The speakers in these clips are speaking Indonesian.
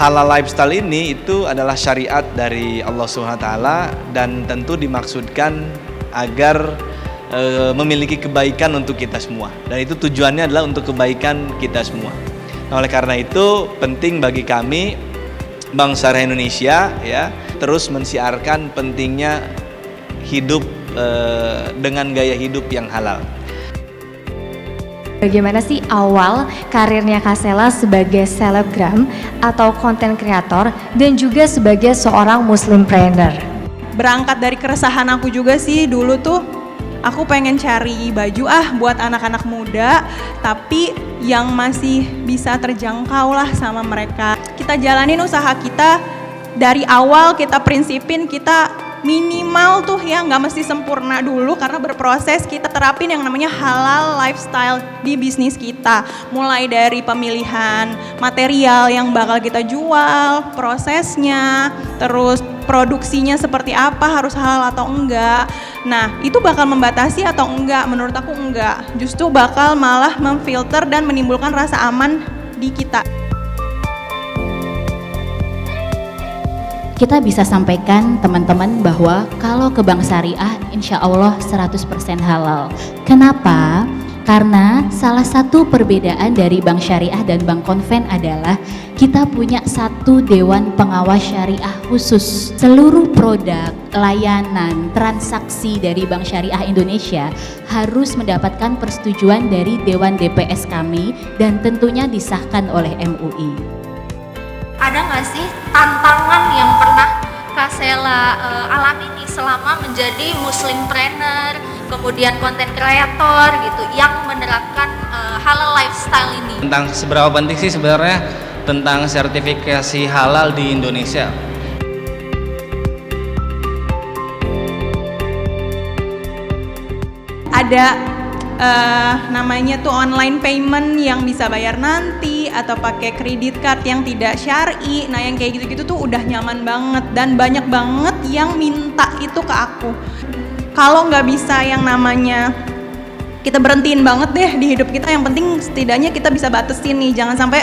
halal lifestyle ini itu adalah syariat dari Allah SWT dan tentu dimaksudkan agar memiliki kebaikan untuk kita semua, dan itu tujuannya adalah untuk kebaikan kita semua. Nah, oleh karena itu penting bagi kami Bank Syariah Indonesia ya terus mensiarkan pentingnya hidup dengan gaya hidup yang halal. Bagaimana sih awal karirnya Kak Sela sebagai selebgram atau konten kreator dan juga sebagai seorang muslimpreneur? Berangkat dari keresahan aku juga sih, dulu tuh aku pengen cari baju buat anak-anak muda tapi yang masih bisa terjangkau lah sama mereka. Kita jalanin usaha kita dari awal, kita prinsipin, kita minimal tuh ya, nggak mesti sempurna dulu karena berproses. Kita terapin yang namanya halal lifestyle di bisnis kita, mulai dari pemilihan material yang bakal kita jual, prosesnya, terus produksinya seperti apa, harus halal atau enggak. Nah, itu bakal membatasi atau enggak? Menurut aku enggak, justru bakal malah memfilter dan menimbulkan rasa aman di kita. Kita bisa sampaikan teman-teman bahwa kalau ke Bank Syariah insya Allah 100% halal. Kenapa? Karena salah satu perbedaan dari Bank Syariah dan Bank Konven adalah kita punya satu Dewan Pengawas Syariah khusus. Seluruh produk, layanan, transaksi dari Bank Syariah Indonesia harus mendapatkan persetujuan dari Dewan DPS kami dan tentunya disahkan oleh MUI. Ada nggak sih tantangan yang pernah Kak Sela alami nih selama menjadi muslimpreneur, kemudian konten kreator gitu, yang menerapkan halal lifestyle ini? Tentang seberapa penting sih sebenarnya tentang sertifikasi halal di Indonesia? Ada namanya tuh online payment yang bisa bayar nanti atau pakai kredit card yang tidak syar'i. Nah, yang kayak gitu-gitu tuh udah nyaman banget dan banyak banget yang minta itu ke aku. Kalau nggak bisa yang namanya kita berhentiin banget deh di hidup kita, yang penting setidaknya kita bisa batasin nih, jangan sampai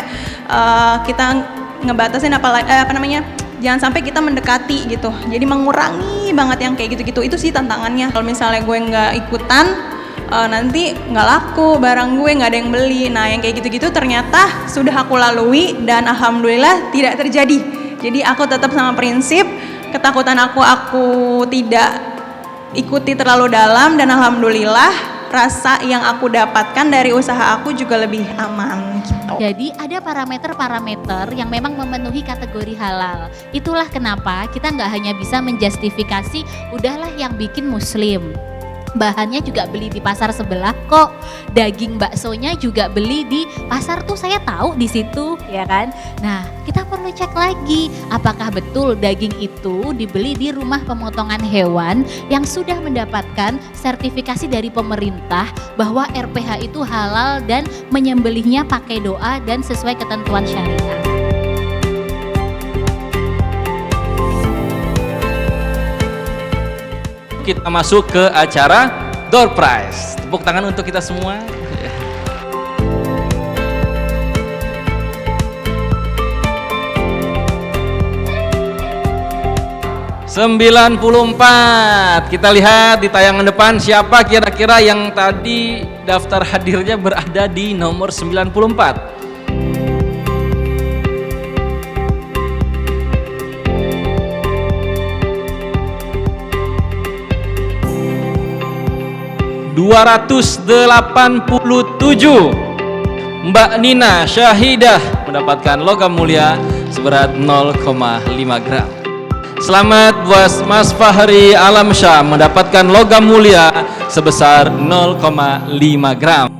kita ngebatasin jangan sampai kita mendekati gitu, jadi mengurangi banget yang kayak gitu-gitu. Itu sih tantangannya. Kalau misalnya gue nggak ikutan, nanti nggak laku barang gue, nggak ada yang beli. Nah, yang kayak gitu-gitu ternyata sudah aku lalui dan alhamdulillah tidak terjadi. Jadi aku tetap sama prinsip, ketakutan aku tidak ikuti terlalu dalam, dan alhamdulillah rasa yang aku dapatkan dari usaha aku juga lebih aman gitu. Jadi ada parameter-parameter yang memang memenuhi kategori halal. Itulah kenapa kita nggak hanya bisa menjustifikasi udahlah yang bikin muslim, bahannya juga beli di pasar sebelah kok, daging baksonya juga beli di pasar tuh, saya tahu di situ, ya kan. Nah, kita perlu cek lagi apakah betul daging itu dibeli di rumah pemotongan hewan yang sudah mendapatkan sertifikasi dari pemerintah bahwa RPH itu halal dan menyembelihnya pakai doa dan sesuai ketentuan syariah. Kita masuk ke acara Door Prize. Tepuk tangan untuk kita semua. "94". Kita lihat di tayangan depan siapa kira-kira yang tadi daftar hadirnya berada di nomor 94. "287". Mbak Nina Syahidah mendapatkan logam mulia seberat 0,5 gram. Selamat buat Mas Fahri Alamsyah mendapatkan logam mulia sebesar 0,5 gram.